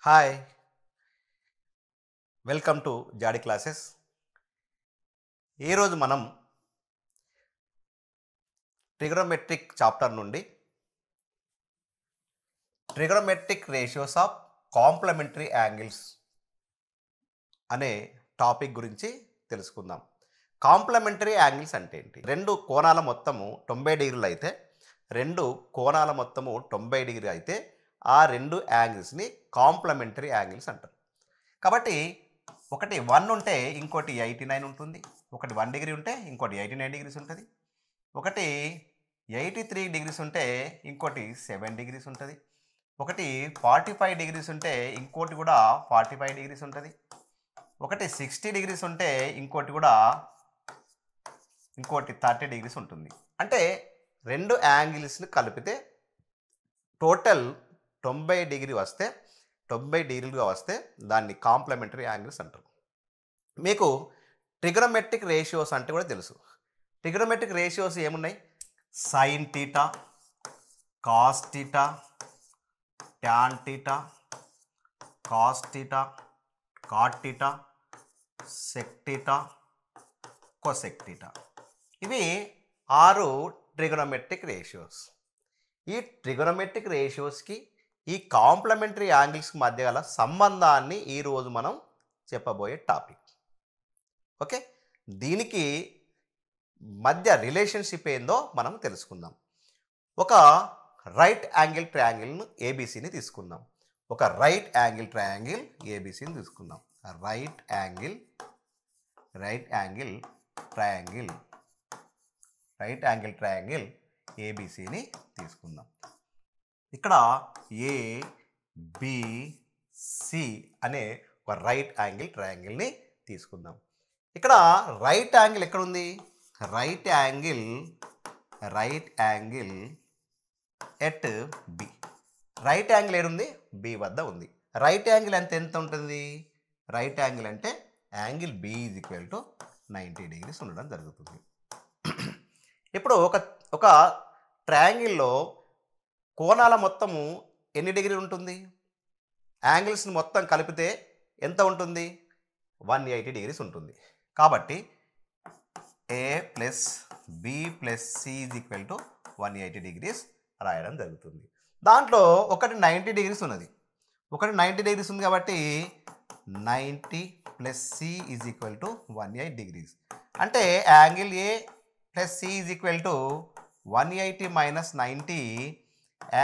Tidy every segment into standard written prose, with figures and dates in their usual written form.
Hi welcome to Jadi classes. ఈరోజు మనం trigonometric chapter నుండి trigonometric ratios of complementary angles అనే టాపిక్ గురించి తెలుసుకుందాం. కాంప్లిమెంటరీ యాంగిల్స్ అంటే ఏంటి? రెండు కోణాల మొత్తము 90 డిగ్రీలు అయితే, రెండు కోణాల మొత్తము 90 డిగ్రీ అయితే ఆ రెండు యాంగిల్స్ని కాంప్లిమెంటరీ యాంగిల్స్ అంటారు. కాబట్టి ఒకటి 1 ఉంటే ఇంకోటి 89 ఉంటుంది, ఒకటి 1 డిగ్రీ ఉంటే ఇంకోటి 89 డిగ్రీస్ ఉంటుంది, ఒకటి 83 డిగ్రీస్ ఉంటే ఇంకోటి 7 డిగ్రీస్ ఉంటుంది, ఒకటి 45 డిగ్రీస్ ఉంటే ఇంకోటి కూడా 45 డిగ్రీస్ ఉంటుంది, ఒకటి 60 డిగ్రీస్ ఉంటే ఇంకోటి 30 డిగ్రీస్ ఉంటుంది. అంటే రెండు యాంగిల్స్ని కలిపితే టోటల్ 90 డిగ్రీ వస్తే 90 డిగ్రీలుగా వస్తే దాన్ని కాంప్లిమెంటరీ యాంగిల్స్ అంటారు. మీకు ట్రిగనోమెట్రిక్ రేషియోస్ అంటే కూడా తెలుసు. ట్రిగనోమెట్రిక్ రేషియోస్ ఏమున్నాయి? Sine theta, cos theta, tan theta, cos theta, cot theta, sec theta, cosec theta. ఇవి 6 ట్రిగనోమెట్రిక్ రేషియోస్. ఈ ట్రిగనోమెట్రిక్ రేషియోస్కి ఈ కాంప్లిమెంటరీ యాంగిల్స్ మధ్య గల సంబంధాన్ని ఈరోజు మనం చెప్పబోయే టాపిక్. ఓకే, దీనికి మధ్య రిలేషన్షిప్ ఏందో మనం తెలుసుకుందాం. ఒక రైట్ యాంగిల్ ట్రయాంగిల్ను ఏబీసీని తీసుకుందాం. ఒక రైట్ యాంగిల్ ట్రయాంగిల్ ఏబీసీని తీసుకుందాం. రైట్ యాంగిల్ ట్రయాంగిల్ ఏబీసీని తీసుకుందాం. ఇక్కడ ఏబిసి అనే ఒక రైట్ యాంగిల్ ట్రయాంగిల్ని తీసుకుందాం. ఇక్కడ రైట్ యాంగిల్ ఎక్కడ ఉంది? Right angle at B. Right angle ఏడుంది? బి వద్ద ఉంది. రైట్ యాంగిల్ అంటే ఎంత ఉంటుంది? రైట్ యాంగిల్ అంటే angle B is equal to 90 degrees ఉండడం జరుగుతుంది. ఇప్పుడు ఒక ట్రయాంగిల్లో కోణాల మొత్తము ఎన్ని డిగ్రీలు ఉంటుంది? యాంగిల్స్ని మొత్తం కలిపితే ఎంత ఉంటుంది? 180 డిగ్రీస్ ఉంటుంది. కాబట్టి A plus B plus C is equal to 180 degrees రాయడం జరుగుతుంది. దాంట్లో ఒకటి 90 డిగ్రీస్ ఉన్నది, ఒకటి 90 డిగ్రీస్ ఉంది కాబట్టి 90 plus C is equal to 180 degrees. అంటే angle A plus C is equal to 180 minus 90,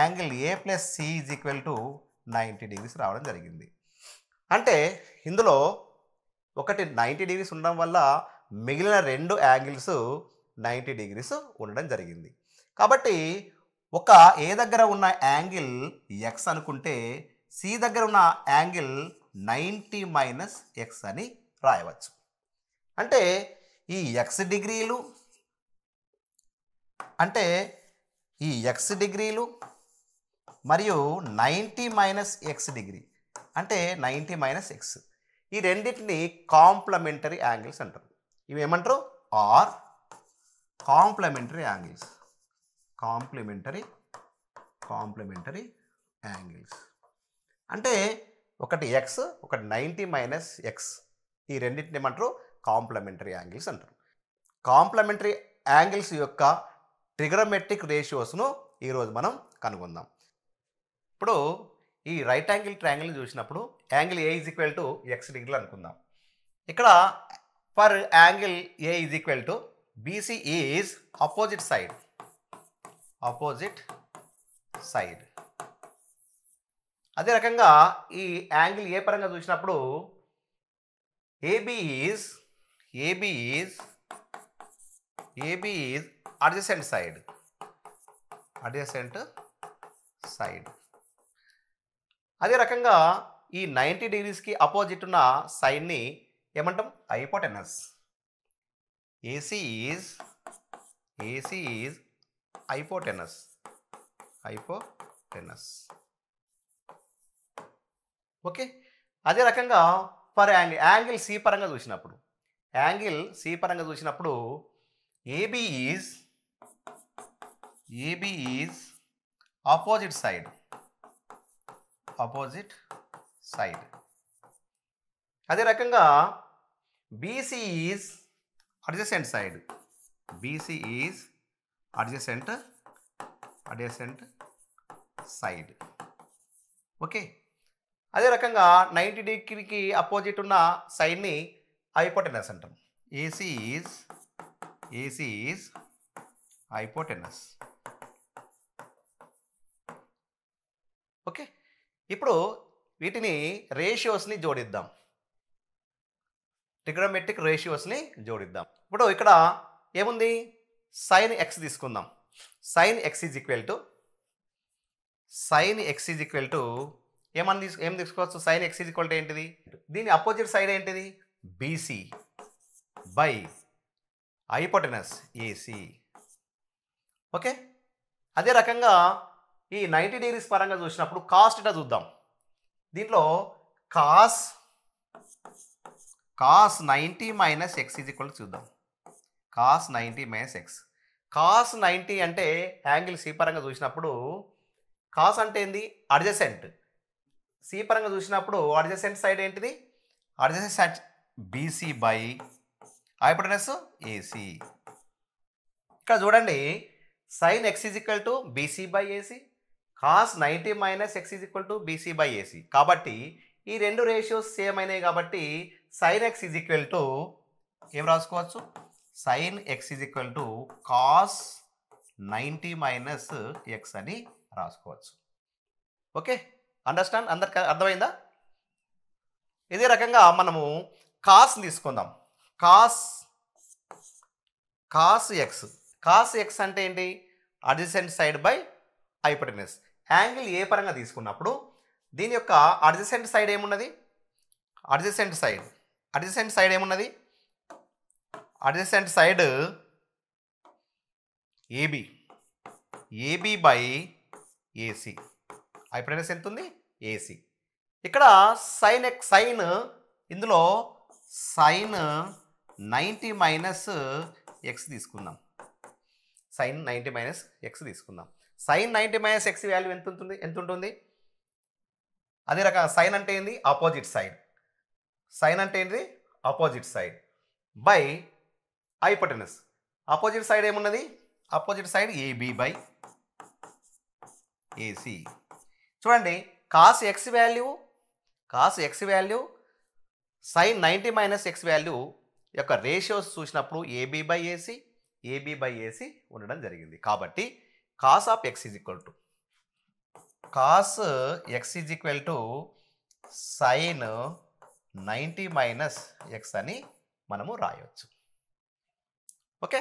angle A plus C is equal to 90 degrees రావడం జరిగింది. అంటే ఇందులో ఒకటి 90 డిగ్రీస్ ఉండడం వల్ల మిగిలిన రెండు యాంగిల్స్ 90 డిగ్రీస్ ఉండడం జరిగింది. కాబట్టి ఒక ఏ దగ్గర ఉన్న యాంగిల్ ఎక్స్ అనుకుంటే సి దగ్గర ఉన్న యాంగిల్ 90 మైనస్ ఎక్స్ అని రాయవచ్చు. అంటే ఈ ఎక్స్ డిగ్రీలు మరియు 90 మైనస్ ఎక్స్ డిగ్రీ అంటే 90 మైనస్ ఎక్స్, ఈ రెండింటిని కాంప్లిమెంటరీ యాంగిల్స్ అంటారు. ఇవి ఏమంటారు? Are complementary angles. Complementary angles అంటే ఒకటి ఎక్స్, ఒకటి 90 మైనస్ ఎక్స్, ఈ రెండింటిని ఏమంటారు? కాంప్లిమెంటరీ యాంగిల్స్ అంటారు. కాంప్లిమెంటరీ యాంగిల్స్ యొక్క ట్రిగనోమెట్రిక్ రేషియోస్ను ఈరోజు మనం కనుగొందాం. ఇప్పుడు ఈ రైట్ యాంగిల్ ట్రయాంగిల్ని చూసినప్పుడు angle A is equal to X డిగ్రీలు అనుకుందాం. ఇక్కడ for angle A is equal to BC is opposite side. అదే రకంగా ఈ యాంగిల్ ఏ పరంగా చూసినప్పుడు ఏబి ఈజ్ అడ్జసెంట్ సైడ్. అదే రకంగా ఈ 90 డిగ్రీస్కి అపోజిట్ ఉన్న సైడ్ని ఏమంటాం? Hypotenuse. AC is hypotenuse. Okay, అదే రకంగా ఫర్ యాంగిల్ సి పరంగా చూసినప్పుడు ఏబి ఈజ్ ఆపోజిట్ సైడ్. అదే రకంగా BC is adjacent side. BC is adjacent side. Okay. అదే రకంగా 90 డిగ్రీకి అపోజిట్ ఉన్న సైడ్ని హైపోటెనస్ అంటాం. AC is hypotenuse. ఓకే. ఇప్పుడు వీటిని రేషియోస్ని జోడిద్దాం. ట్రిగ్నోమెట్రిక్ రేషియోస్ని జోడిద్దాం. ఇప్పుడు ఇక్కడ ఏముంది? సైన్ ఎక్స్ తీసుకుందాం. Sign x is equal to ఏం తీసుకోవచ్చు? Sign x is equal to ఏంటిది? దీని అపోజిట్ సైడ్ ఏంటిది? BC by hypotenuse AC. Okay. అదే రకంగా ఈ 90 డిగ్రీస్ పరంగా చూసినప్పుడు కాస్ థీటా చూద్దాం. దీంట్లో cos 90 minus x is equal చూద్దాం. Cos 90 minus x. కాస్ 90 అంటే యాంగిల్ సి పరంగా చూసినప్పుడు కాస్ అంటే ఏంది? అడ్జసెంట్. సి పరంగా చూసినప్పుడు అడ్జసెంట్ సైడ్ ఏంటిది? Adjacent side BC by hypotenuse AC. ఇక్కడ చూడండి, sign x is equal to BC by AC, cos 90 minus x is equal to BC by AC. కాబట్టి ఈ రెండు రేషియోస్ సేమ్ అయినాయి కాబట్టి sine x is equal to ఏం రాసుకోవచ్చు? Sign x is equal to cos 90 minus x అని రాసుకోవచ్చు. Okay. Understand? అందరికి అర్థమైందా? ఇదే రకంగా మనము కాస్ తీసుకుందాం. కాస్ ఎక్స్ అంటే ఏంటి? Adjacent side by hypotenuse. Angle A పరంగా తీసుకున్నప్పుడు దీని యొక్క అడ్జసెంట్ సైడ్ ఏమున్నది? అడ్జసెంట్ సైడ్ ఏమున్నది? Adjacent side AB by AC. Hypotenuse ఎంత ఉంది? ఏసీ. ఇక్కడ సైన్ ఇందులో సైన్ 90 మైనస్ ఎక్స్ తీసుకుందాం. సైన్ 90 మైనస్ ఎక్స్ తీసుకుందాం. సైన్ 90 మైనస్ ఎక్స్ వాల్యూ ఎంత ఉంటుంది? అదే రకంగా సైన్ అంటే ఏంది? Opposite side. సైన్ అంటే ఏంటిది? Opposite side by hypotenuse. Opposite side ఏమున్నది? Opposite side AB by AC. చూడండి, cos x value sine 90 minus x value యొక్క రేషియోస్ చూసినప్పుడు ఏబి బై ఏసీ ఉండడం జరిగింది. కాబట్టి cos of x is equal to sine 90 minus x అని మనము రాయవచ్చు. ఓకే.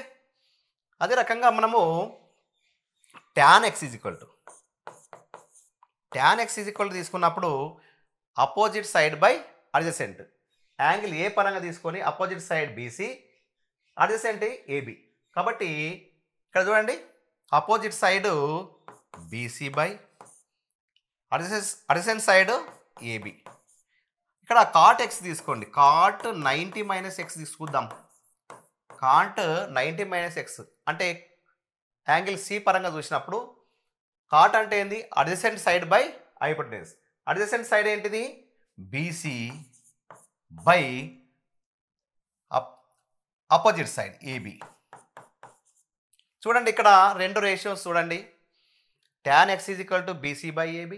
అదే రకంగా మనము tan x is equal to తీసుకున్నప్పుడు opposite side by adjacent. Angle A పరంగా తీసుకొని opposite side BC, adjacent AB. కాబట్టి ఇక్కడ చూడండి, opposite side BC by adjacent side AB. ఇక్కడ కాట్ ఎక్స్ తీసుకోండి. కాట్ 90 మైనస్ ఎక్స్ తీసుకుందాం. కాట్ 90 మైనస్ ఎక్స్ అంటే యాంగిల్ సి పరంగా చూసినప్పుడు కాట్ అంటే ఏంది? Adjacent side by hypotenuse. Adjacent side ఏంటిది? BC by opposite side AB. చూడండి, ఇక్కడ రెండు రేషియోస్ చూడండి. tan x is equal to BC by AB,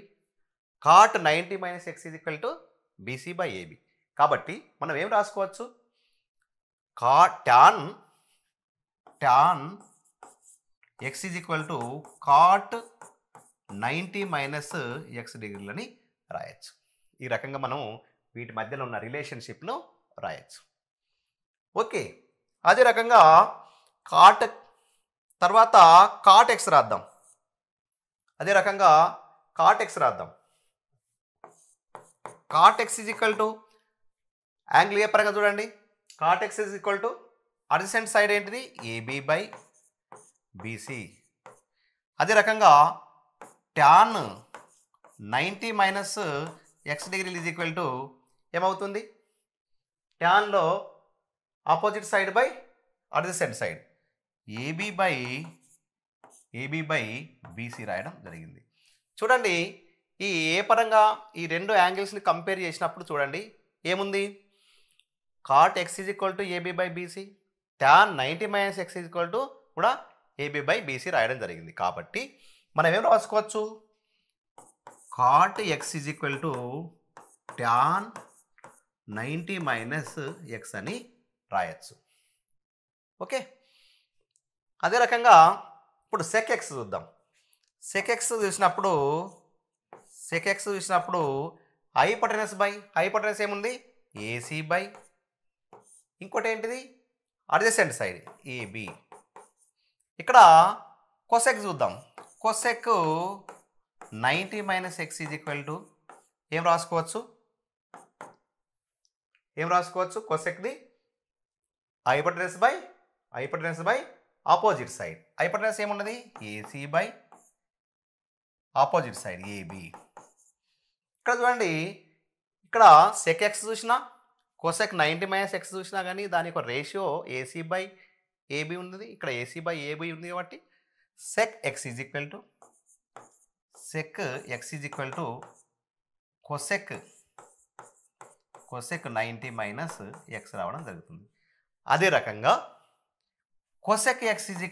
cot 90 minus x is equal to BC by AB. కాబట్టి మనం ఏం రాసుకోవచ్చు? tan x is equal to cot 90 minus x డిగ్రీలని రాయొచ్చు. ఈ రకంగా మనం వీటి మధ్యలో ఉన్న రిలేషన్షిప్ను రాయొచ్చు. ఓకే. అదే రకంగా తర్వాత కాట్ ఎక్స్ రాద్దాం. Cot x is equal to angle A పరంగా చూడండి. Cot x is equal to adjacent side ఏంటిది? AB by BC. అదే రకంగా tan 90 మైనస్ ఎక్స్ డిగ్రీలు ఈజ్ ఈక్వల్ టు ఏమవుతుంది? ట్యాన్లో opposite side by adjacent side AB by BC రాయడం జరిగింది. చూడండి, ఈ ఏ పరంగా ఈ రెండు యాంగిల్స్ని కంపేర్ చేసినప్పుడు చూడండి ఏముంది, cot x is equal to AB by BC, tan 90 minus x is equal to కూడా ఏబీ బై బీసీ రాయడం జరిగింది. కాబట్టి మనం ఏం రాసుకోవచ్చు, cot x is equal to tan 90 minus x అని రాయొచ్చు. ఓకే, అదే రకంగా ఇప్పుడు సెక్ ఎక్స్ చూద్దాం. సెక్ ఎక్స్ చూసినప్పుడు హైపోటెనస్ ఏముంది, ఏసీ బై ఇంకోటి ఏంటిది అడ్జసెంట్ సైడ్ ఏబి. ఇక్కడ కొసెక్ చూద్దాం. Cosec 90 minus x is equal to ఏం రాసుకోవచ్చు, కొసెక్ది hypotenuse by opposite side. Hypotenuse ఏమున్నది, AC by opposite side AB. ఇక్కడ చూడండి, ఇక్కడ సెక్ ఎక్స్ చూసినా కోసెక్ 90 మైనస్ ఎక్స్ చూసినా కానీ దాని యొక్క రేషియో ఏసీ బై ఏబి ఉంది. ఇక్కడ ఏసీ బై ఏబి ఉంది కాబట్టి sec x is equal to cosec 90 minus x రావడం జరుగుతుంది. అదే రకంగా cosec x is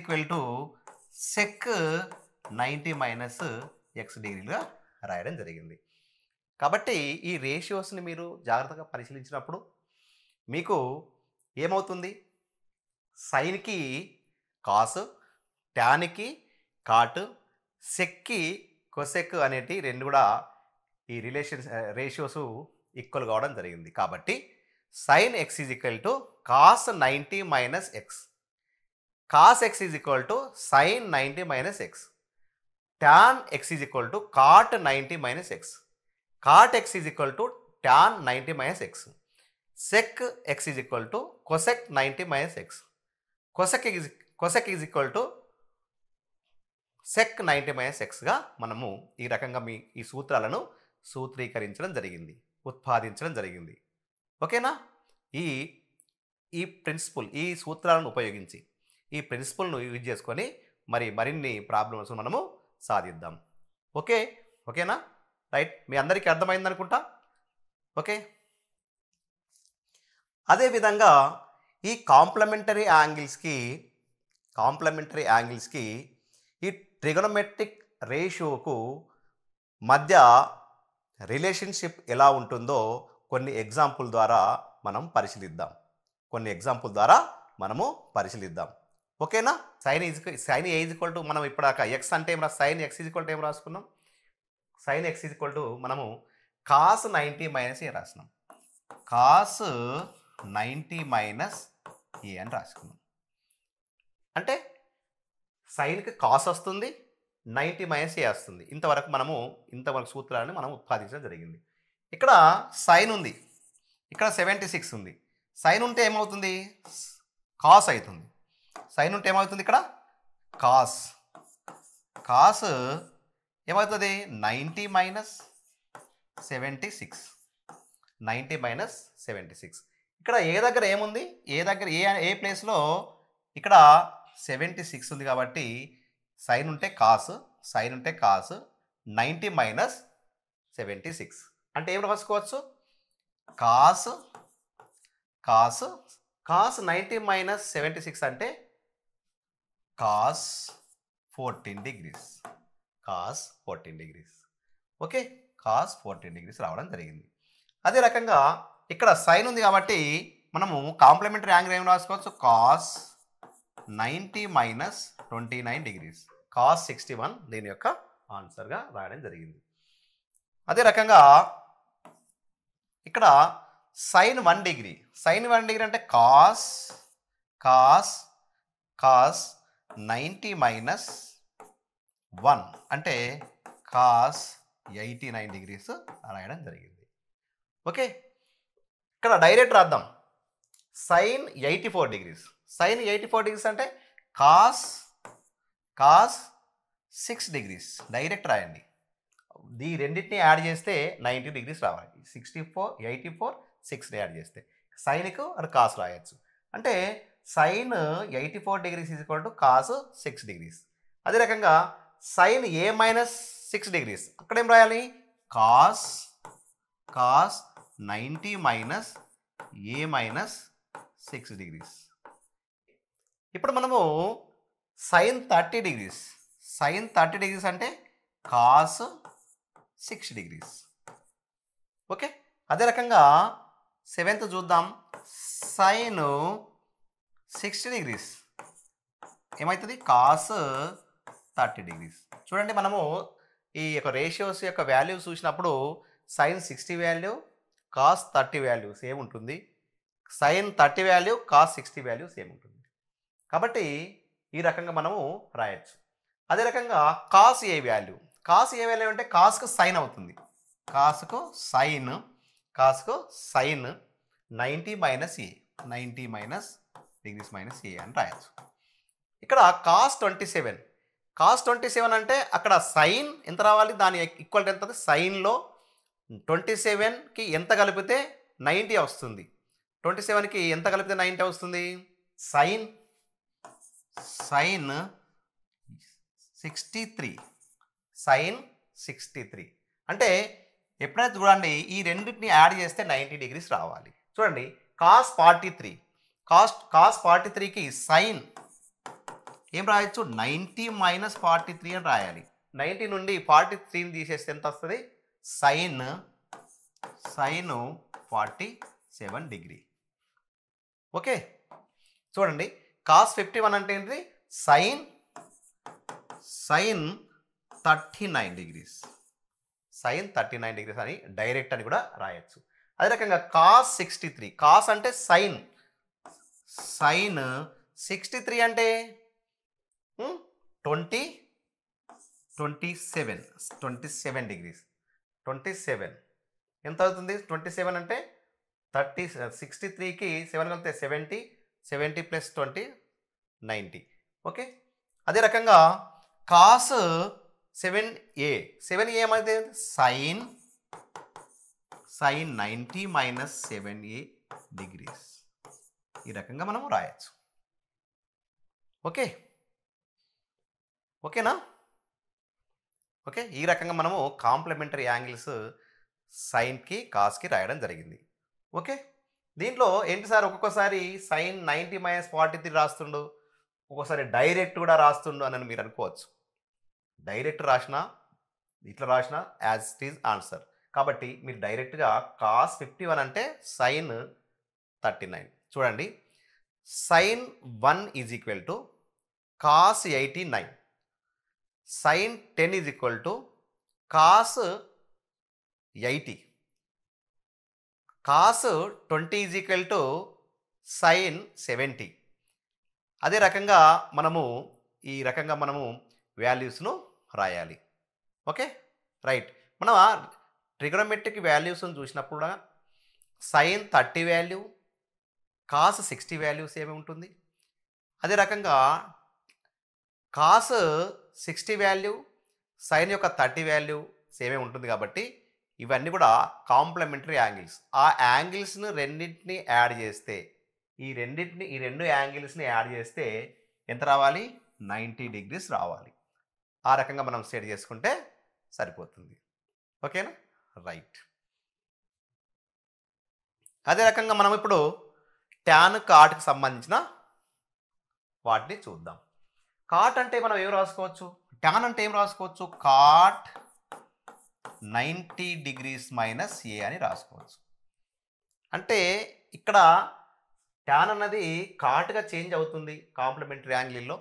equal to sec 90 minus x డిగ్రీలుగా రాయడం జరిగింది. కాబట్టి ఈ రేషియోస్ని మీరు జాగ్రత్తగా పరిశీలించినప్పుడు మీకు ఏమవుతుంది, సైన్కి కాస్, ట్యాన్కి కాట్, సెక్కి కొసెక్ అనేటి రెండు కూడా ఈ రేషియోస్ ఈక్వల్ కావడం జరిగింది. కాబట్టి sine x is equal to cos 90 minus x, cos x is equal to sine 90 minus x, tan x is equal to cot 90 minus x, cot x is equal to tan 90 minus x, sec x is equal to cosec 90 minus x, cosec is equal to sec 90 minus ఎక్స్గా మనము ఈ రకంగా ఈ సూత్రాలను సూత్రీకరించడం జరిగింది, ఉత్పాదించడం జరిగింది. ఓకేనా, ఈ principal, ఈ సూత్రాలను ఉపయోగించి ఈ ప్రిన్సిపల్ను యూజ్ చేసుకొని మరిన్ని ప్రాబ్లమ్స్ మనము సాధిద్దాం. ఓకేనా, రైట్, మీ అందరికీ అర్థమైంది అనుకుంటా. ఓకే, అదేవిధంగా ఈ కాంప్లిమెంటరీ యాంగిల్స్కి ఈ ట్రిగోనోమెట్రిక్ రేషియోకు మధ్య రిలేషన్షిప్ ఎలా ఉంటుందో కొన్ని ఎగ్జాంపుల్ ద్వారా మనం పరిశీలిద్దాం. ఓకేనా, sine A is equal to మనం ఇప్పుడు ఎక్స్ అంటే sine x is equal to ఏం రాసుకున్నాం, sine x is equal to మనము కాస్ 90 మైనస్ ఏ రాసినాం, కాస్ 90 మైనస్ ఏ అని రాసుకున్నాం. అంటే సైన్కి కాస్ వస్తుంది, 90 మైనస్ ఏ వస్తుంది. ఇంతవరకు సూత్రాన్ని మనం ఉత్పాదించడం జరిగింది. ఇక్కడ సైన్ ఉంది, ఇక్కడ 76 ఉంది. సైన్ ఉంటే ఏమవుతుంది, కాస్ అవుతుంది. సైన్ ఉంటే ఏమవుతుంది, ఇక్కడ కాస్ ఏమవుతుంది, 90 మైనస్ 76. ఇక్కడ ఏ దగ్గర ఏముంది, ఏ ప్లేస్లో ఇక్కడ 76 ఉంది కాబట్టి సైన్ ఉంటే కాస్ 90 మైనస్ 76 అంటే ఏం రాసుకోవచ్చు, కాస్ 90 మైనస్ 76 అంటే cos 14 degrees. Okay, cos 14 degrees రావడం జరిగింది. అదే రకంగా ఇక్కడ సైన్ ఉంది కాబట్టి మనము కాంప్లిమెంటరీ యాంగిల్ ఏం రాసుకోవచ్చు, కాస్ 90 మైనస్ 29 డిగ్రీస్, కాస్ 61 దీని యొక్క ఆన్సర్గా రాయడం జరిగింది. అదే రకంగా ఇక్కడ సైన్ 1 డిగ్రీ అంటే కాస్ 90 మైనస్ 1 అంటే కాస్ 89 డిగ్రీస్ రాయడం జరిగింది. ఓకే, ఇక్కడ డైరెక్ట్ రాద్దాం, సైన్ 84 డిగ్రీస్. సైన్ 84 డిగ్రీస్ అంటే కాస్ 6 డిగ్రీస్. డైరెక్ట్ రాయండి, ఈ రెండింటిని యాడ్ చేస్తే 90 డిగ్రీస్ రావాలి. 64, 84, 6 యాడ్ చేస్తే సైన్కు అది కాస్ రాయొచ్చు. అంటే sine 84 degrees is equal to cos 6 degrees. అదే రకంగా సైన్ ఏ మైనస్ 6 డిగ్రీస్, అక్కడ ఏం రాయాలి? Cos 90 minus A minus 6 degrees. ఇప్పుడు మనము సైన్ 30 డిగ్రీస్, సైన్ 30 డిగ్రీస్ అంటే కాస్ 6 డిగ్రీస్. ఓకే, అదే రకంగా 7th చూద్దాం. సైన్ 60 డిగ్రీస్ ఏమవుతుంది? Cos 30 degrees. చూడండి, మనము ఈ యొక్క రేషియోస్ యొక్క వాల్యూస్ చూసినప్పుడు sine 60 value, cos 30 value same ఉంటుంది. Sine 30 value, cos 60 value same ఉంటుంది. కాబట్టి ఈ రకంగా మనము రాయొచ్చు. అదే రకంగా cos A value, cos A value అంటే కాస్కు సైన్ అవుతుంది. కాస్కు sign 90 minus A, 90 minus degrees minus A అని రాయొచ్చు. ఇక్కడ కాస్ 27, కాస్ 27 అంటే అక్కడ సైన్ ఎంత రావాలి? దాని ఈక్వల్ ఎంత? సైన్లో 27కి ఎంత కలిపితే 90 వస్తుంది? 27కి ఎంత కలిపితే 90 వస్తుంది? సైన్ 63, సైన్ 63 అంటే ఎప్పుడైతే చూడండి ఈ రెండింటిని యాడ్ చేస్తే 90 డిగ్రీస్ రావాలి. చూడండి, కాస్ 43, కాస్ 43కి సైన్ ఏం రాయొచ్చు? 90 మైనస్ 43 అని రాయాలి. 90 నుండి 43ని తీసేస్తే ఎంత వస్తుంది? Sine 47 degree. ఓకే, చూడండి, కాస్ 51 అంటే ఏంటి? సైన్ 39 డిగ్రీస్, సైన్ 39 డిగ్రీస్ అని డైరెక్ట్ అని కూడా రాయొచ్చు. అదే రకంగా కాస్ 63, కాస్ అంటే సైన్ 63 అంటే 27 డిగ్రీస్. 27 ఎంత అవుతుంది? 27 అంటే 30, 63కి 7 కలిపితే 70 ప్లస్ 20 90. ఓకే, అదే రకంగా కాస్ 7a ఏమైతే? Sine 90 minus 7a degrees. ఈ రకంగా మనం రాయొచ్చు. ఓకేనా? ఓకే, ఈ రకంగా మనము కాంప్లిమెంటరీ యాంగిల్స్ సైన్కి కాస్కి రాయడం జరిగింది. ఓకే, దీంట్లో ఏంటి సార్, ఒక్కొక్కసారి సైన్ 90 మైనస్ 43 రాస్తుండు, ఒక్కోసారి డైరెక్ట్ కూడా రాస్తుండు అని మీరు అనుకోవచ్చు. డైరెక్ట్ రాసినా ఇట్లా రాసినా యాజ్ ఇట్ ఈజ్ ఆన్సర్. కాబట్టి మీరు డైరెక్ట్గా కాస్ 51 అంటే సైన్ 39. చూడండి, sine 1 is equal to cos 89, sine 10 is equal to cos 80, cos 20 is equal to sine 70. అదే రకంగా మనము ఈ రకంగా మనము వాల్యూస్ను రాయాలి. Okay, right. మనం ట్రిగోనోమెట్రిక్ వాల్యూస్ను చూసినప్పుడు కూడా సైన్ 30 వాల్యూ, కాస్ 60 వాల్యూస్ ఏమి ఉంటుంది. అదే రకంగా కాస్ 60 వాల్యూ, సైన్ యొక్క 30 వాల్యూ సేమే ఉంటుంది. కాబట్టి ఇవన్నీ కూడా కాంప్లిమెంటరీ యాంగిల్స్. ఆ యాంగిల్స్ను రెండింటిని యాడ్ చేస్తే ఈ రెండు యాంగిల్స్ని యాడ్ చేస్తే ఎంత రావాలి? 90 డిగ్రీస్ రావాలి. ఆ రకంగా మనం సెట్ చేసుకుంటే సరిపోతుంది. ఓకేనా? రైట్. అదే రకంగా మనం ఇప్పుడు ట్యాన్ కాట్కి సంబంధించిన వాటిని చూద్దాం. కాట్ అంటే మనం ఏం రాసుకోవచ్చు? ట్యాన్ అంటే ఏం రాసుకోవచ్చు? కాట్ 90 డిగ్రీస్ మైనస్ ఏ అని రాసుకోవచ్చు. అంటే ఇక్కడ ట్యాన్ అన్నది కాట్గా చేంజ్ అవుతుంది కాంప్లిమెంటరీ యాంగిల్లో.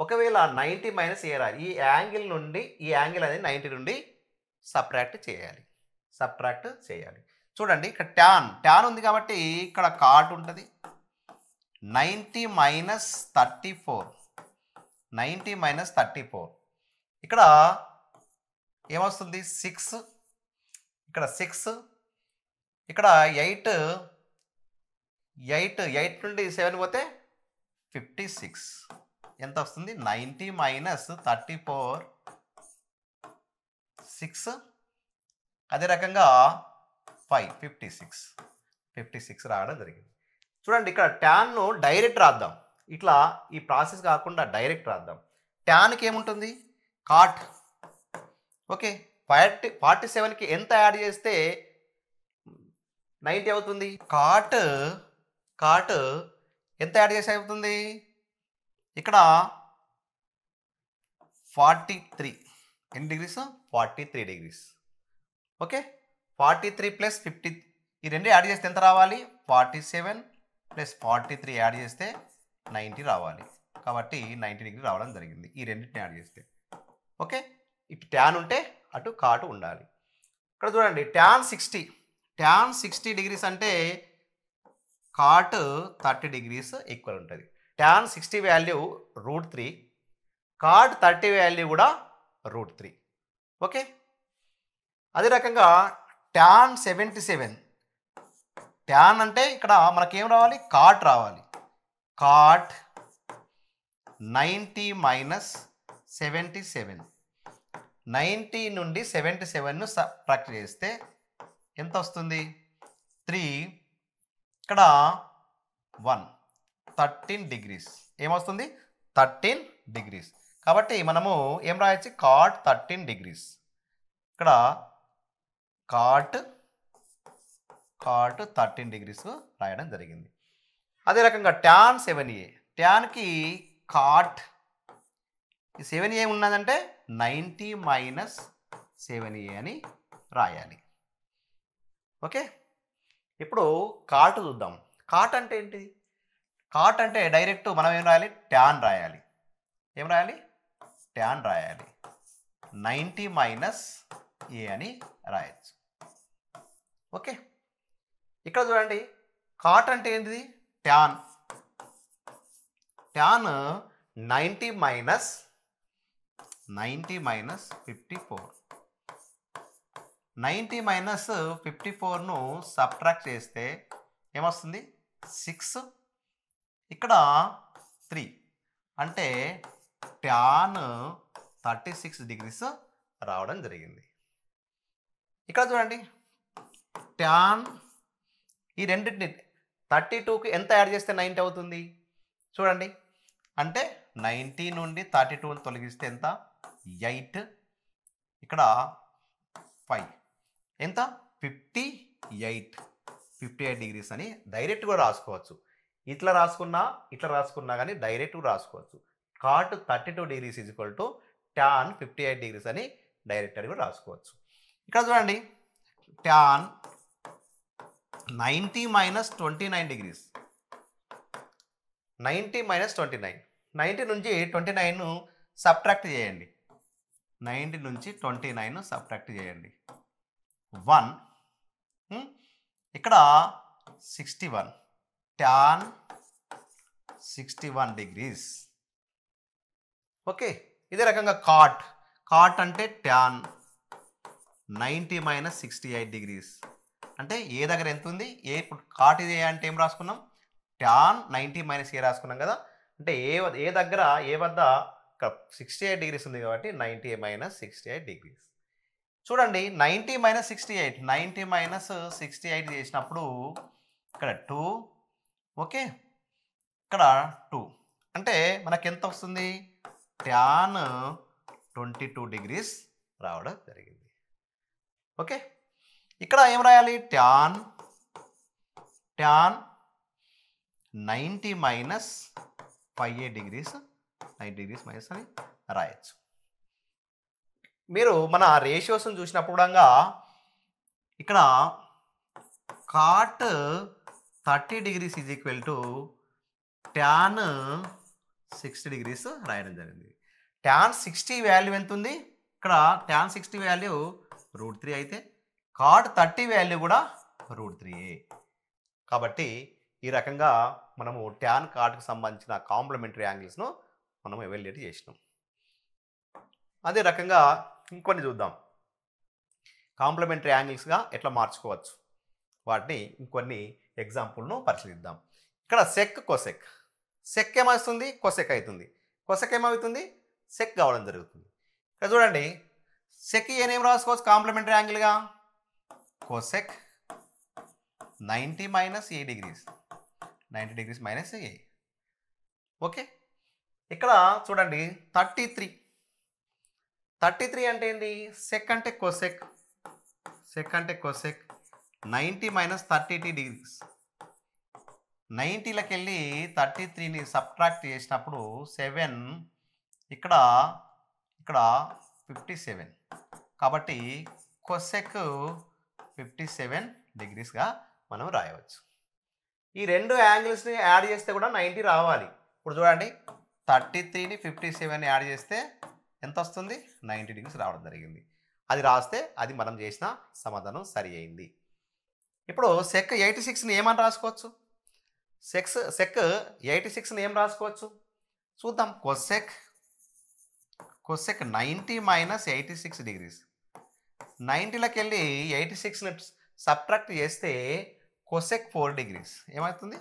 ఒకవేళ 90 మైనస్ ఏ రాయాలి. ఈ యాంగిల్ అనేది 90 నుండి సబ్ట్రాక్ట్ చేయాలి. చూడండి, ఇక్కడ ట్యాన్ ఉంది కాబట్టి ఇక్కడ కాట్ ఉంటుంది. 90 మైనస్ 34 ఇక్కడ ఏమొస్తుంది? 6, ఇక్కడ 6, ఇక్కడ 8 నుండి 7 పోతే 56 ఎంత వస్తుంది? 90 మైనస్ 34 6, అదే రకంగా 5 56 రావడం జరిగింది. చూడండి, ఇక్కడ ట్యాన్ను డైరెక్ట్ రాద్దాం. ఇట్లా ఈ ప్రాసెస్ కాకుండా డైరెక్ట్ రాద్దాం. ట్యాన్కి ఏముంటుంది కాట్. ఓకే, 47కి ఎంత యాడ్ చేస్తే 90 అవుతుంది? కాట్ ఎంత యాడ్ చేసి అవుతుంది? ఇక్కడ 43 ఎన్ని డిగ్రీస్? 43 డిగ్రీస్. ఓకే, 43 ప్లస్ 50 ఈ రెండు యాడ్ చేస్తే ఎంత రావాలి? 47 ప్లస్ 43 యాడ్ చేస్తే 90 రావాలి. కాబట్టి 90 డిగ్రీ రావడం జరిగింది ఈ రెండింటిని యాడ్ చేస్తే. ఓకే, ఇటు ట్యాన్ ఉంటే అటు కాటు ఉండాలి. ఇక్కడ చూడండి ట్యాన్ 60 డిగ్రీస్ అంటే కాట్ 30 డిగ్రీస్ ఈక్వల్ ఉంటుంది. ట్యాన్ 60 వాల్యూ √3, కాట్ 30 వాల్యూ కూడా √3. ఓకే, అదే రకంగా ట్యాన్ 77, ట్యాన్ అంటే ఇక్కడ మనకేం రావాలి? కాట్ రావాలి. కాట్ 90 మైనస్ 77, 90 నుండి 77ను సబ్ట్రాక్ట్ చేస్తే ఎంత వస్తుంది? 3, ఇక్కడ 1, 13 డిగ్రీస్. ఏమొస్తుంది? 13 డిగ్రీస్. కాబట్టి మనము ఏం రాయొచ్చు? Cot 13 degrees. ఇక్కడ కాట్ 13 డిగ్రీస్ రాయడం జరిగింది. అదే రకంగా ట్యాన్ 7A, ట్యాన్కి కాట్ 7A ఉన్నదంటే 90 మైనస్ 7A అని రాయాలి. ఓకే, ఇప్పుడు కాట్ చూద్దాం. కాట్ అంటే ఏంటి? కాట్ అంటే డైరెక్ట్ మనం ఏం రాయాలి? ట్యాన్ రాయాలి. ఏం రాయాలి? ట్యాన్ రాయాలి. 90 మైనస్ ఏ అని రాయొచ్చు. ఓకే, ఇక్కడ చూడండి కాట్ అంటే ఏంటిది? ట్యాన్ 90 మైనస్ 54, 90 మైనస్ 54ను సబ్ట్రాక్ట్ చేస్తే ఏమొస్తుంది? 6, ఇక్కడ 3 అంటే ట్యాన్ 36 డిగ్రీస్ రావడం జరిగింది. ఇక్కడ చూడండి ట్యాన్ ఈ రెండింటిని 32కి ఎంత యాడ్ చేస్తే 90 అవుతుంది? చూడండి, అంటే 90 నుండి 32ని తొలగిస్తే ఎంత? 8, ఇక్కడ 5 ఎంత? 58 డిగ్రీస్ అని డైరెక్ట్ కూడా రాసుకోవచ్చు. ఇట్లా రాసుకున్నా కానీ డైరెక్ట్ రాసుకోవచ్చు. Cot 32 degrees is equal to tan 58 degrees అని డైరెక్ట్ కూడా రాసుకోవచ్చు. ఇక్కడ చూడండి ట్యాన్ 90 మైనస్ 29 డిగ్రీస్, 90 మైనస్ 29, 90 నుంచి 29ను సబ్ట్రాక్ట్ చేయండి. 90 నుంచి 29ను సబ్ట్రాక్ట్ చేయండి. 1, ఇక్కడ 61, ట్యాన్ 61 డిగ్రీస్. ఓకే, ఇదే రకంగా కాట్ అంటే ట్యాన్ 90 మైనస్ 68 డిగ్రీస్. అంటే ఏ దగ్గర ఎంత ఉంది? ఇప్పుడు కాట్ ఇది అంటే ఏం రాసుకున్నాం? ట్యాన్ 90 మైనస్ ఏ రాసుకున్నాం కదా. అంటే ఏ దగ్గర ఏ వద్ద 68 డిగ్రీస్ ఉంది కాబట్టి 90 మైనస్ 68 డిగ్రీస్. చూడండి 90 మైనస్ 68, 90 మైనస్ 68 చేసినప్పుడు ఇక్కడ 2, ఓకే, ఇక్కడ 2 అంటే మనకి ఎంత వస్తుంది? ట్యాన్ 22 డిగ్రీస్ రావడం జరిగింది. ఓకే, ఇక్కడ ఏం రాయాలి? Tan 90 minus 58 degrees, 90 degrees minus అని రాయొచ్చు. మీరు మన రేషియోస్ని చూసినప్పుడు కూడా ఇక్కడ cot 30 degrees is equal to tan 60 degrees రాయడం జరిగింది. ట్యాన్ 60 వాల్యూ ఎంత ఉంది? ఇక్కడ ట్యాన్ 60 వాల్యూ √3 అయితే కాట్ 30 వాల్యూ కూడా √3. కాబట్టి ఈ రకంగా మనము ట్యాన్ కాట్కి సంబంధించిన కాంప్లిమెంటరీ యాంగిల్స్ను మనం ఎవాల్యుయేట్ చేసినాం. అదే రకంగా ఇంకొన్ని చూద్దాం. కాంప్లిమెంటరీ యాంగిల్స్గా ఎట్లా మార్చుకోవచ్చు వాటిని ఇంకొన్ని ఎగ్జాంపుల్ను పరిశీలిద్దాం. ఇక్కడ సెక్ ఏమవుతుంది? కొసెక్ అవుతుంది. కొసెక్ ఏమవుతుంది? సెక్ కావడం జరుగుతుంది. ఇక్కడ చూడండి సెక్ ఏం రాసుకోవచ్చు కాంప్లిమెంటరీ యాంగిల్గా? కొసెక్ 90 మైనస్ ఏ డిగ్రీస్, 90 డిగ్రీస్ మైనస్ ఏ. ఓకే, ఇక్కడ చూడండి 33 అంటే ఏంటి? సెక్ అంటే కోసెక్ 90 మైనస్ 33 డిగ్రీస్ 90లకి వెళ్ళి 33ని సబ్ట్రాక్ట్ చేసినప్పుడు 7 ఇక్కడ 57 కాబట్టి కొసెక్ 57 డిగ్రీస్గా మనం రాయవచ్చు. ఈ రెండు యాంగిల్స్ని యాడ్ చేస్తే కూడా 90 రావాలి. ఇప్పుడు చూడండి 33ని 57ని యాడ్ చేస్తే ఎంత వస్తుంది? 90 డిగ్రీస్ రావడం జరిగింది. అది రాస్తే అది మనం చేసిన సమాధానం సరి అయింది. ఇప్పుడు సెక్ 86ని ఏమని రాసుకోవచ్చు? సెక్ 86ని ఏం రాసుకోవచ్చు చూద్దాం. కొసెక్ 90 మైనస్ 86 డిగ్రీస్ 90లకి వెళ్ళి 86ని సబ్ట్రాక్ట్ చేస్తే కొసెక్ 4 డిగ్రీస్ ఏమవుతుంది?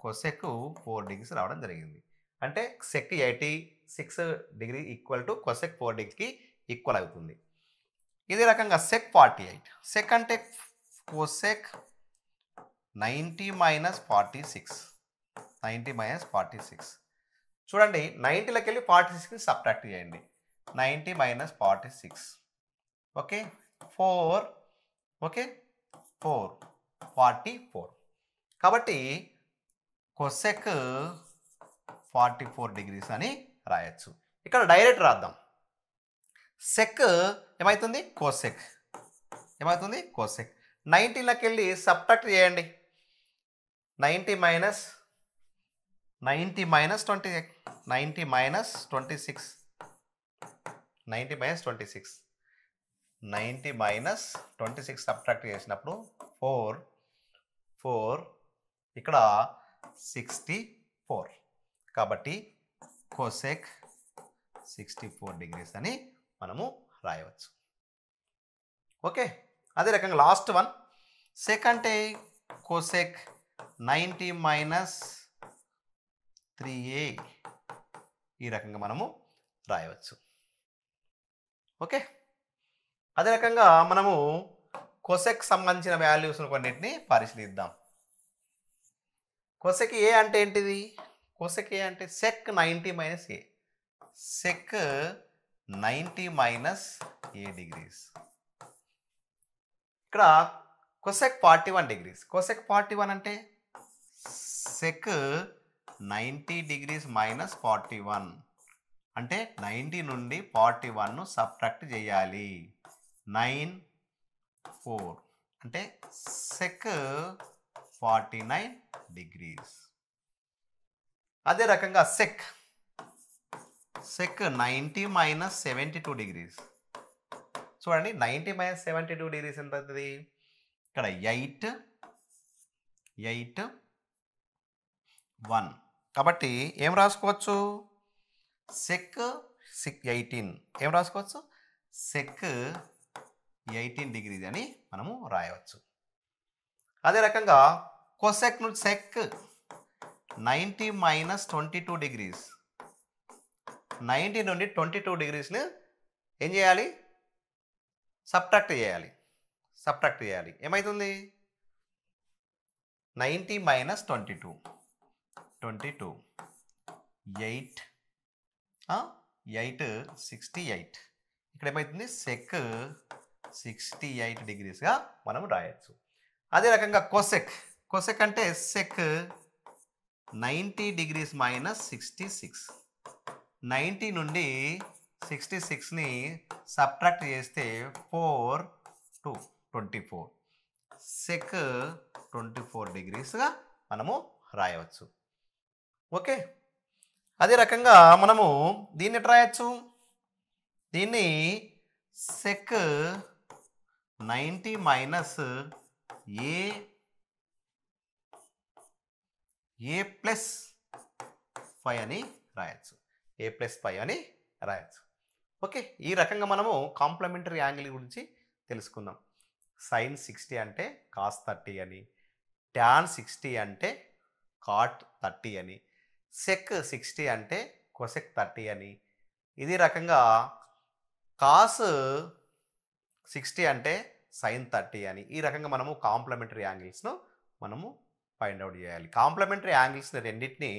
కొసెక్ 4 డిగ్రీస్ రావడం జరిగింది. అంటే sec 86 degree equal to cosec 4 డిగ్రీకి ఈక్వల్ అవుతుంది. ఇదే రకంగా సెక్ 48 సెక్ అంటే కొసెక్ 90 మైనస్ 46 చూడండి 90లకి వెళ్ళి 46ని సబ్ట్రాక్ట్ చేయండి. 90 మైనస్ 46 ఓకే 4 44 కాబట్టి కొసెక్ 44 డిగ్రీస్ అని రాయొచ్చు. ఇక్కడ డైరెక్ట్ రాద్దాం. సెక్ ఏమవుతుంది? కోసెక్ 90లకి వెళ్ళి సబ్ట్రాక్ట్ చేయండి. 90 మైనస్ 26 సబ్ట్రాక్ట్ చేసినప్పుడు 4 ఇక్కడ 64 కాబట్టి కోసెక్ 64 డిగ్రీస్ అని మనము రాయవచ్చు. ఓకే అదే రకంగా లాస్ట్ వన్ సెక్ అంటే కోసెక్ 90 మైనస్ 3a ఈ రకంగా మనము రాయవచ్చు. ఓకే అదే రకంగా మనము కొసెక్ సంబంధించిన వాల్యూస్ను కొన్నిటిని పరిశీలిద్దాం. కొసెక్ ఏ అంటే ఏంటిది? కొసెక్ ఏ అంటే సెక్ 90 మైనస్ ఏ సెక్ 90 మైనస్ ఏ డిగ్రీస్. ఇక్కడ కొసెక్ 41 డిగ్రీస్ కొసెక్ 41 అంటే సెక్ 90 డిగ్రీస్ మైనస్ 41 అంటే 90 నుండి 41ను సబ్ట్రాక్ట్ చేయాలి. 9 4 అంటే సెక్ 49 డిగ్రీస్. అదే రకంగా సెక్ 90 మైనస్ 72 డిగ్రీస్ చూడండి 90 మైనస్ 72 డిగ్రీస్ ఎంత అవుతుంది? ఇక్కడ 8 1 కాబట్టి ఏం రాసుకోవచ్చు? సెక్ 18 ఏం రాసుకోవచ్చు? సెక్ 18 డిగ్రీస్ అని మనము రాయవచ్చు. అదే రకంగా కొసెక్ నుండి సెక్ 90 మైనస్ 22 డిగ్రీస్ 90 నుండి 22 డిగ్రీస్ని ఏం చేయాలి? సబ్ట్రాక్ట్ చేయాలి. ఏమవుతుంది? 90 మైనస్ 22 8 68 ఇక్కడ ఏమవుతుంది? సెక్ 68 డిగ్రీస్గా మనం రాయొచ్చు. అదే రకంగా కొసెక్ అంటే సెక్ 90 డిగ్రీస్ మైనస్ 66 90 నుండి 66ని సబ్ట్రాక్ట్ చేస్తే 4 2 24 సెక్ 24 డిగ్రీస్గా మనము రాయవచ్చు. ఓకే అదే రకంగా మనము దీన్ని ఎట్లా రాయొచ్చు? దీన్ని సెక్ 90 మైనస్ ఏ ప్లస్ 5 అని రాయొచ్చు. ఓకే ఈ రకంగా మనము కాంప్లిమెంటరీ యాంగిల్ గురించి తెలుసుకుందాం. సైన్ 60 అంటే కాస్ 30 అని, ట్యాన్ 60 అంటే కాట్ 30 అని, సెక్ 60 అంటే కొసెక్ 30 అని, ఇది రకంగా కాస్ 60 అంటే సైన్ 30 అని, ఈ రకంగా మనము కాంప్లిమెంటరీ యాంగిల్స్ను మనము ఫైండ్ అవుట్ చేయాలి. కాంప్లిమెంటరీ యాంగిల్స్ని రెండింటిని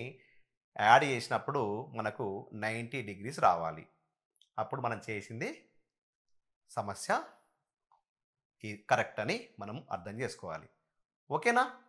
యాడ్ చేసినప్పుడు మనకు 90 డిగ్రీస్ రావాలి. అప్పుడు మనం చేసింది సమస్య కరెక్ట్ అని మనం అర్థం చేసుకోవాలి. ఓకేనా?